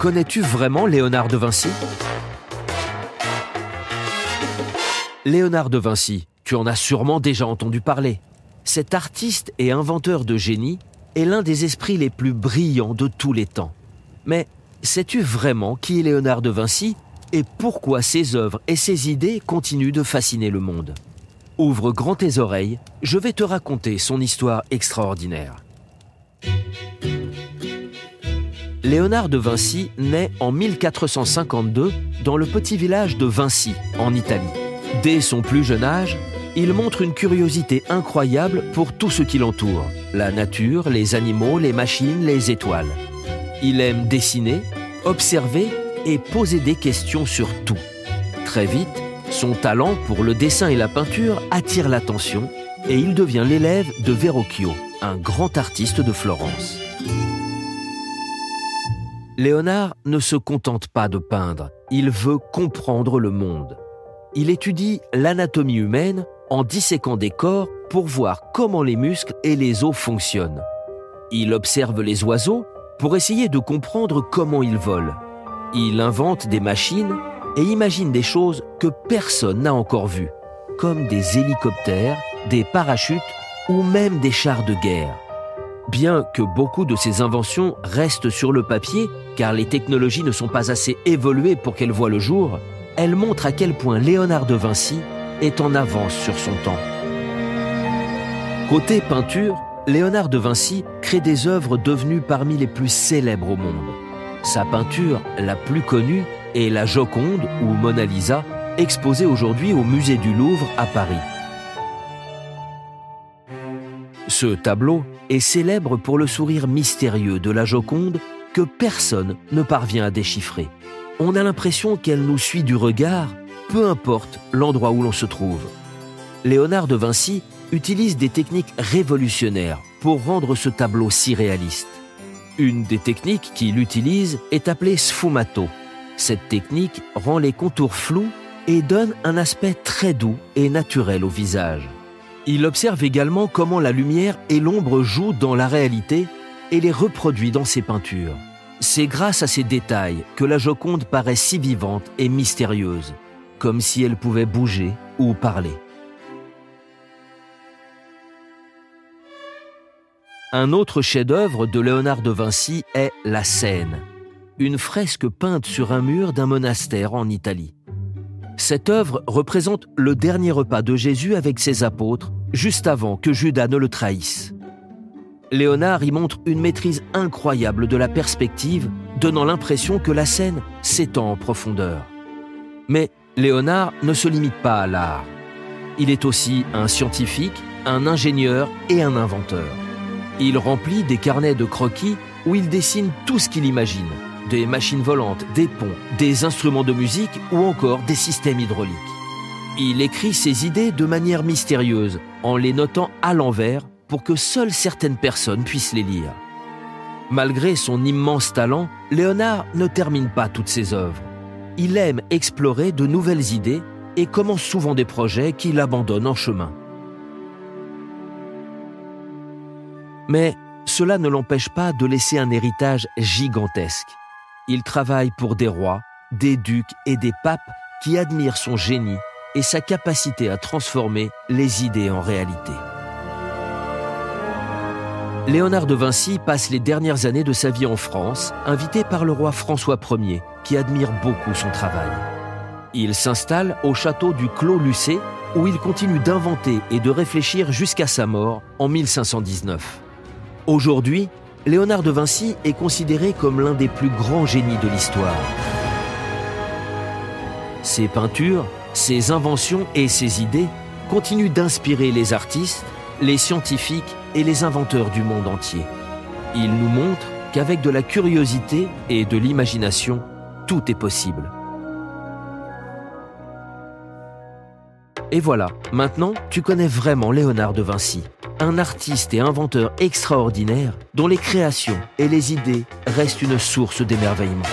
Connais-tu vraiment Léonard de Vinci? Léonard de Vinci, tu en as sûrement déjà entendu parler. Cet artiste et inventeur de génie est l'un des esprits les plus brillants de tous les temps. Mais sais-tu vraiment qui est Léonard de Vinci et pourquoi ses œuvres et ses idées continuent de fasciner le monde? Ouvre grand tes oreilles, je vais te raconter son histoire extraordinaire. Léonard de Vinci naît en 1452 dans le petit village de Vinci, en Italie. Dès son plus jeune âge, il montre une curiosité incroyable pour tout ce qui l'entoure, la nature, les animaux, les machines, les étoiles. Il aime dessiner, observer et poser des questions sur tout. Très vite, son talent pour le dessin et la peinture attire l'attention et il devient l'élève de Verrocchio, un grand artiste de Florence. Léonard ne se contente pas de peindre, il veut comprendre le monde. Il étudie l'anatomie humaine en disséquant des corps pour voir comment les muscles et les os fonctionnent. Il observe les oiseaux pour essayer de comprendre comment ils volent. Il invente des machines et imagine des choses que personne n'a encore vues, comme des hélicoptères, des parachutes ou même des chars de guerre. Bien que beaucoup de ces inventions restent sur le papier, car les technologies ne sont pas assez évoluées pour qu'elles voient le jour, elles montrent à quel point Léonard de Vinci est en avance sur son temps. Côté peinture, Léonard de Vinci crée des œuvres devenues parmi les plus célèbres au monde. Sa peinture la plus connue est la Joconde ou Mona Lisa, exposée aujourd'hui au musée du Louvre à Paris. Ce tableau est célèbre pour le sourire mystérieux de la Joconde que personne ne parvient à déchiffrer. On a l'impression qu'elle nous suit du regard, peu importe l'endroit où l'on se trouve. Léonard de Vinci utilise des techniques révolutionnaires pour rendre ce tableau si réaliste. Une des techniques qu'il utilise est appelée sfumato. Cette technique rend les contours flous et donne un aspect très doux et naturel au visage. Il observe également comment la lumière et l'ombre jouent dans la réalité et les reproduit dans ses peintures. C'est grâce à ces détails que la Joconde paraît si vivante et mystérieuse, comme si elle pouvait bouger ou parler. Un autre chef-d'œuvre de Léonard de Vinci est la Scène, une fresque peinte sur un mur d'un monastère en Italie. Cette œuvre représente le dernier repas de Jésus avec ses apôtres, juste avant que Judas ne le trahisse. Léonard y montre une maîtrise incroyable de la perspective, donnant l'impression que la scène s'étend en profondeur. Mais Léonard ne se limite pas à l'art. Il est aussi un scientifique, un ingénieur et un inventeur. Il remplit des carnets de croquis où il dessine tout ce qu'il imagine. Des machines volantes, des ponts, des instruments de musique ou encore des systèmes hydrauliques. Il écrit ses idées de manière mystérieuse, en les notant à l'envers pour que seules certaines personnes puissent les lire. Malgré son immense talent, Léonard ne termine pas toutes ses œuvres. Il aime explorer de nouvelles idées et commence souvent des projets qu'il abandonne en chemin. Mais cela ne l'empêche pas de laisser un héritage gigantesque. Il travaille pour des rois, des ducs et des papes qui admirent son génie et sa capacité à transformer les idées en réalité. Léonard de Vinci passe les dernières années de sa vie en France, invité par le roi François Ier, qui admire beaucoup son travail. Il s'installe au château du Clos Lucé, où il continue d'inventer et de réfléchir jusqu'à sa mort en 1519. Aujourd'hui, Léonard de Vinci est considéré comme l'un des plus grands génies de l'histoire. Ses peintures, ses inventions et ses idées continuent d'inspirer les artistes, les scientifiques et les inventeurs du monde entier. Il nous montre qu'avec de la curiosité et de l'imagination, tout est possible. Et voilà, maintenant, tu connais vraiment Léonard de Vinci, un artiste et inventeur extraordinaire dont les créations et les idées restent une source d'émerveillement.